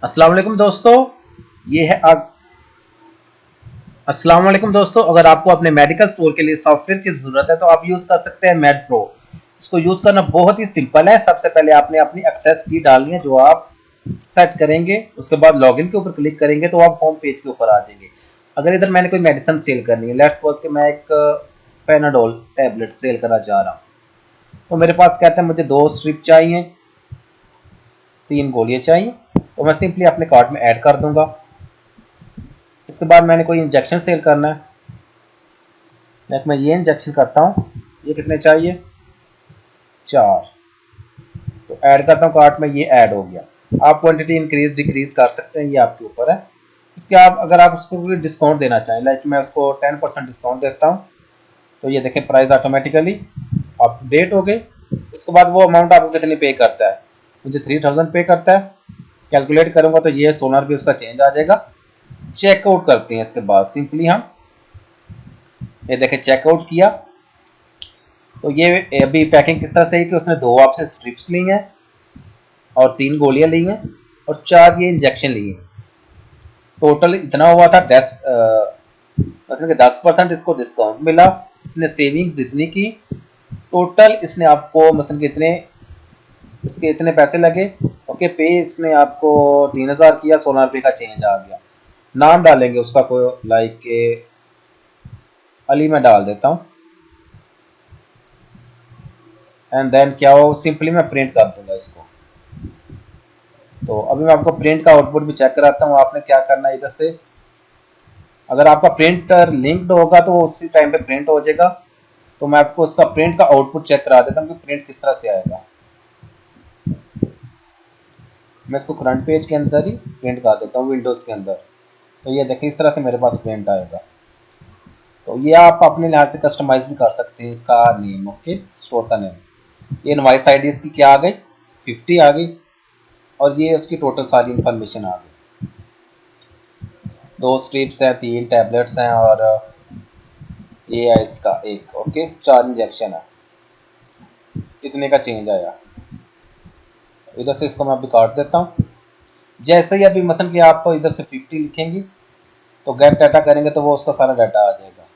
अस्सलाम वालेकुम दोस्तों। ये है अस्सलाम वालेकुम दोस्तों, अगर आपको अपने मेडिकल स्टोर के लिए सॉफ्टवेयर की ज़रूरत है तो आप यूज़ कर सकते हैं मेड प्रो। इसको यूज़ करना बहुत ही सिंपल है। सबसे पहले आपने अपनी एक्सेस की डालनी है जो आप सेट करेंगे। उसके बाद लॉगिन के ऊपर क्लिक करेंगे तो आप होम पेज के ऊपर आ जाएंगे। अगर इधर मैंने कोई मेडिसिन सेल करनी है, लेट्स सपोज कि मैं एक पेनाडोल टैबलेट सेल करना चाह रहा हूँ, तो मेरे पास कहता है मुझे 2 स्ट्रिप चाहिए, 3 गोलियाँ चाहिए, तो मैं सिंपली अपने कार्ट में ऐड कर दूंगा। इसके बाद मैंने कोई इंजेक्शन सेल करना है, लाइक मैं ये इंजेक्शन करता हूँ। ये कितने चाहिए? 4। तो ऐड करता हूँ कार्ट में, ये ऐड हो गया। आप क्वांटिटी इंक्रीज डिक्रीज कर सकते हैं, ये आपके ऊपर है। इसके आप अगर आप उसको कोई डिस्काउंट देना चाहें, लाइक मैं उसको 10% डिस्काउंट देता हूँ, तो ये देखें प्राइस ऑटोमेटिकली अपडेट हो गई। इसके बाद वो अमाउंट आपको कितनी पे करता है, मुझे 3000 पे करता है। कैलकुलेट करूँगा तो ये ₹16 उसका चेंज आ जाएगा। चेकआउट करते हैं। इसके बाद सिंपली हम ये देखें चेकआउट किया, तो ये अभी पैकिंग किस तरह से है कि उसने 2 आपसे स्ट्रिप्स ली हैं और 3 गोलियां ली हैं और 4 ये इंजेक्शन लिए हैं। टोटल इतना हुआ था 10% इसको डिस्काउंट मिला। इसने सेविंग्स इतनी की, टोटल इसने आपको मतलब कि इतने इसके इतने पैसे लगे। ओके, पे इसने आपको 3000 किया, ₹16 का चेंज आ गया। नाम डालेंगे उसका कोई, लाइक के अली मैं डाल देता हूँ। एंड देन क्या हो, सिंपली मैं प्रिंट कर दूंगा इसको। तो अभी मैं आपको प्रिंट का आउटपुट भी चेक कराता हूँ। आपने क्या करना है, इधर से अगर आपका प्रिंटर लिंक्ड होगा तो उसी टाइम पे प्रिंट हो जाएगा। तो मैं आपको उसका प्रिंट का आउटपुट चेक करा देता हूँ कि प्रिंट किस तरह से आएगा। मैं इसको करंट पेज के अंदर ही प्रिंट कर देता हूँ, विंडोज़ के अंदर। तो ये देखिए इस तरह से मेरे पास प्रिंट आएगा। तो ये आप अपने लिहाज से कस्टमाइज भी कर सकते हैं इसका नेम। ओके, स्टोर का नेम। ये इनवॉइस आईडी इसकी क्या आ गई, 50 आ गई, और ये उसकी टोटल सारी इंफॉर्मेशन आ गई। 2 स्ट्रिप्स हैं, 3 टैबलेट्स हैं, और ये है इसका एक। ओके, 4 इंजेक्शन है, इतने का चेंज आया। इधर से इसको मैं अभी काट देता हूँ। जैसे ही अभी मसलन कि आप इधर से 50 लिखेंगी तो गेट डाटा करेंगे तो वो उसका सारा डाटा आ जाएगा।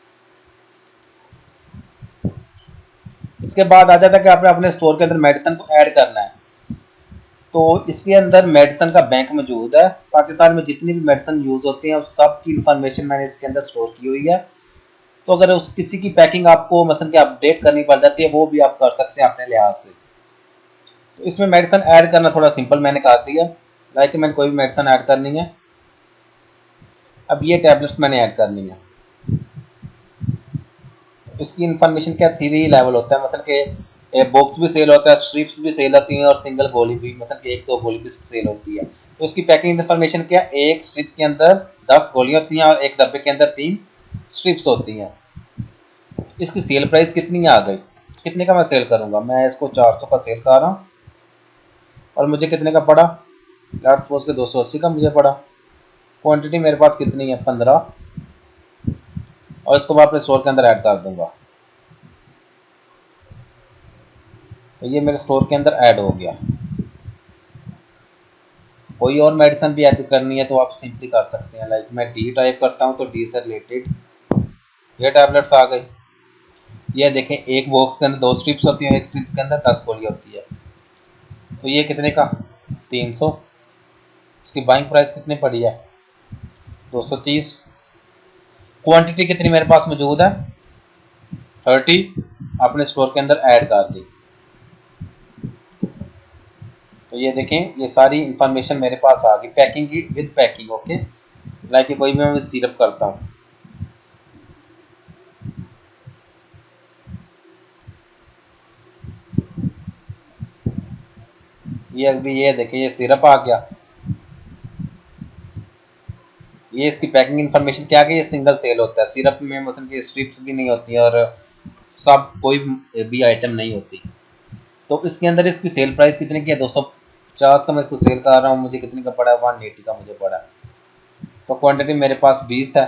इसके बाद आ जाता है कि आपने अपने स्टोर के अंदर मेडिसिन को ऐड करना है। तो इसके अंदर मेडिसिन का बैंक मौजूद है। पाकिस्तान में जितनी भी मेडिसिन यूज़ होती हैं उस सब की इंफॉर्मेशन मैंने इसके अंदर स्टोर की हुई है। तो अगर उस किसी की पैकिंग आपको मसलन कि अपडेट करनी पड़ जाती है, वो भी आप कर सकते हैं अपने लिहाज से। तो इसमें मेडिसिन ऐड करना थोड़ा सिंपल मैंने कर दिया। लाइक मैंने कोई भी मेडिसिन ऐड करनी है, अब ये टैबलेट्स मैंने ऐड करनी है। इसकी इन्फॉर्मेशन क्या, 3 लेवल होता है। मतलब कि बॉक्स भी सेल होता है, स्ट्रिप्स भी सेल होती हैं, और सिंगल गोली भी, मतलब कि 1-2 गोली भी सेल होती है। तो इसकी पैकिंग इन्फॉर्मेशन क्या, एक स्ट्रिप के अंदर 10 गोलियां होती हैं और एक डब्बे के अंदर 3 स्ट्रिप्स होती हैं। इसकी सेल प्राइस कितनी आ गई, कितने का मैं सेल करूंगा, मैं इसको 400 का सेल कर रहा हूँ और मुझे कितने का पड़ा, लेट्स सपोज के 280 का मुझे पड़ा। क्वांटिटी मेरे पास कितनी है, 15, और इसको मैं अपने स्टोर के अंदर ऐड कर दूंगा। तो ये मेरे स्टोर के अंदर ऐड हो गया। कोई और मेडिसिन भी ऐड करनी है तो आप सिंपली कर सकते हैं। लाइक मैं डी टाइप करता हूँ तो डी से रिलेटेड ये टैबलेट्स आ गई। ये देखें, एक बॉक्स के अंदर 2 स्ट्रिप्स होती हैं, एक स्ट्रिप के अंदर 10 गोली होती है। तो ये कितने का, 300। इसकी बाइंग प्राइस कितनी पड़ी है, 230। क्वांटिटी कितनी मेरे पास मौजूद है, 30। अपने स्टोर के अंदर ऐड कर दी। तो ये देखें, ये सारी इंफॉर्मेशन मेरे पास आ गई, पैकिंग की विद पैकिंग। ओके, लाइक कोई भी मैं सिरप करता हूँ, ये अभी ये देखिए ये सिरप आ गया। ये इसकी पैकिंग इन्फॉर्मेशन क्या है, ये सिंगल सेल होता है। सिरप में मतलब कि स्ट्रिप्स भी नहीं होती और सब कोई भी आइटम नहीं होती। तो इसके अंदर इसकी सेल प्राइस कितने की है, 250 का मैं इसको सेल कर रहा हूँ। मुझे कितने का पड़ा है, 180 का मुझे पड़ा है। तो क्वांटिटी मेरे पास 20 है,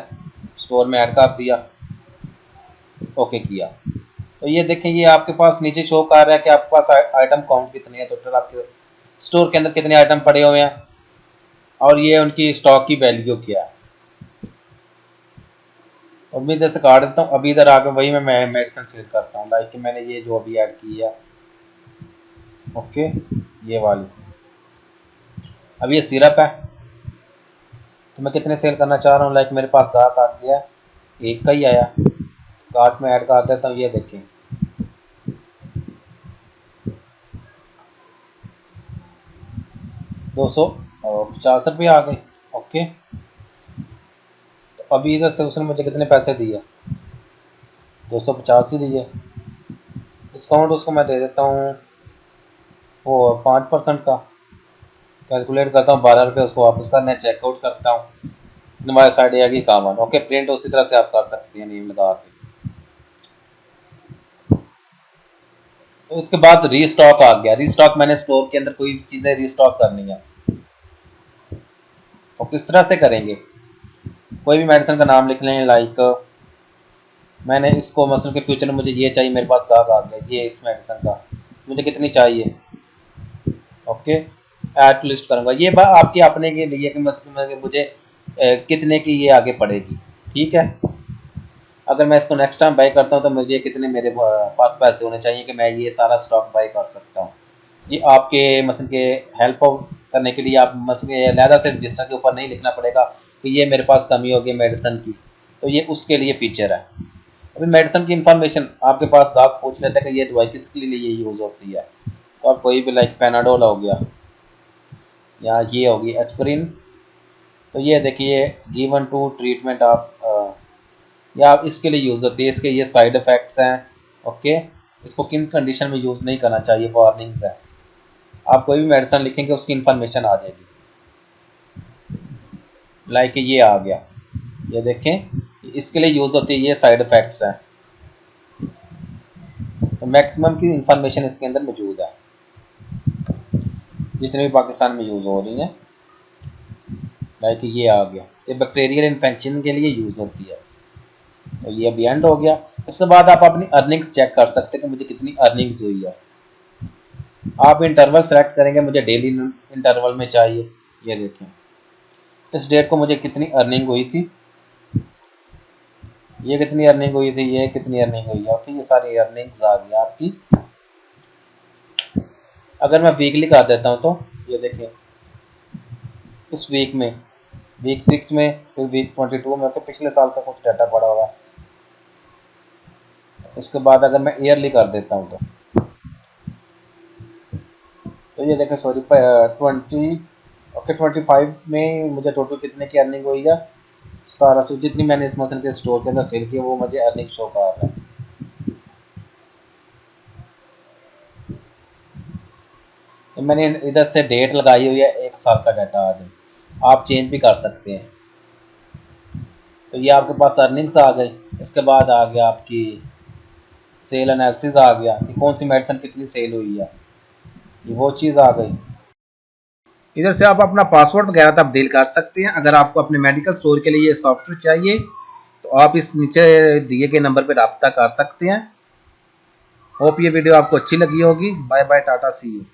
स्टोर में ऐड कर दिया, ओके किया। तो ये देखें, ये आपके पास नीचे शो कर रहा है कि आपके पास आइटम काउंट कितने हैं, टोटल आपके स्टोर के अंदर कितने आइटम पड़े हुए हैं। और ये उनकी स्टॉक की वैल्यू क्या है। और मैं इधर से काट देता हूँ। अभी इधर आकर वही मैं मेडिसिन सेल करता हूँ, लाइक कि मैंने ये जो अभी ऐड की है, ओके, ये वाली। अब ये सिरप है, तो मैं कितने सेल करना चाह रहा हूँ, लाइक मेरे पास गाहक आ गया, एक का ही आया, कार्ट में ऐड कर देता हूँ। ये देखें, 250 रुपये आ गए, ओके। तो अभी इधर से उसने मुझे कितने पैसे दिए, 250 ही दिए। डिस्काउंट उसको मैं दे देता हूँ वो 5% का। कैलकुलेट करता हूँ, 12 रुपये उसको वापस करना है, चेकआउट करता हूँ। हमारे साइड आएगी कामन, ओके। प्रिंट उसी तरह से आप कर सकते हैं नेम लगा के। तो इसके बाद रीस्टॉक आ गया। रीस्टॉक मैंने स्टोर के अंदर कोई चीज़ें रीस्टॉक करनी है, और किस तरह से करेंगे, कोई भी मेडिसिन का नाम लिख लें, लाइक मैंने इसको मसल के फ्यूचर में मुझे ये चाहिए, मेरे पास गाहक आ गया, ये इस मेडिसिन का मुझे कितनी चाहिए, ओके, ऐड टू लिस्ट करूँगा। ये बात आपके अपने के लिए कि मुझे कितने की ये आगे पड़ेगी, ठीक है। अगर मैं इसको नेक्स्ट टाइम बाई करता हूँ तो मुझे कितने मेरे पास पैसे होने चाहिए कि मैं ये सारा स्टॉक बाई कर सकता हूँ। ये आपके मसल के हेल्प करने के लिए आप मसल के अलहदा से रजिस्टर के ऊपर नहीं लिखना पड़ेगा कि ये मेरे पास कमी होगी मेडिसिन की, तो ये उसके लिए फ़ीचर है। अभी मेडिसिन की इन्फॉर्मेशन आपके पास गाहक पूछ लेते हैं कि ये दवाई किसके लिए ये यूज़ होती है, तो आप कोई भी लाइक पेनाडोल हो गया या ये होगी एस्पिरिन, तो ये देखिए गिवन टू ट्रीटमेंट ऑफ, या आप इसके लिए यूज़ होती है, इसके ये साइड इफ़ेक्ट्स हैं, ओके। इसको किन कंडीशन में यूज़ नहीं करना चाहिए, वार्निंग्स हैं। आप कोई भी मेडिसिन लिखेंगे उसकी इन्फॉर्मेशन आ जाएगी, लाइक ये आ गया, ये देखें इसके लिए यूज़ होती है, ये साइड इफ़ेक्ट्स हैं। तो मैक्सिमम की इन्फॉर्मेशन इसके अंदर मौजूद है, जितने भी पाकिस्तान में यूज़ हो रही हैं। लाइक ये आ गया, ये बैक्टीरियल इन्फेक्शन के लिए यूज़ होती है। तो ये अभी एंड हो गया। इसके बाद आप अपनी अर्निंग्स चेक कर सकते हैं कि मुझे कितनी अर्निंग्स हुई है। आप इंटरवल सेलेक्ट करेंगे, मुझे डेली इंटरवल में चाहिए। ये देखें इस डेट को मुझे कितनी अर्निंग हुई थी, ये कितनी अर्निंग हुई थी, ये कितनी अर्निंग हुई है, ओके। ये सारी अर्निंग्स आ गई आपकी। अगर मैं वीकली कर देता हूँ तो ये देखें इस वीक में, वीक 6 में, फिर वीक 22 में, तो पिछले साल का कुछ डाटा पड़ा हुआ है। उसके बाद अगर मैं ईयरली कर देता हूँ तो ये देखें, सॉरी 20, ओके 25 में मुझे टोटल कितने की अर्निंग हुई है, 1700। जितनी मैंने इस मसल के स्टोर के अंदर सेल की वो मुझे अर्निंग शो कर रहा है। तो मैंने इधर से डेट लगाई हुई है, 1 साल का डाटा आ जाए, आप चेंज भी कर सकते हैं। तो ये आपके पास अर्निंग्स आ गई। इसके बाद आ गया आपकी सेल एनालिसिस आ गया कि कौन सी मेडिसिन कितनी सेल हुई है, ये वो चीज़ आ गई। इधर से आप अपना पासवर्ड वगैरह तब्दील कर सकते हैं। अगर आपको अपने मेडिकल स्टोर के लिए ये सॉफ्टवेयर चाहिए तो आप इस नीचे दिए गए नंबर पर रब्ता कर सकते हैं। होप ये वीडियो आपको अच्छी लगी होगी। Bye bye, tata, see you.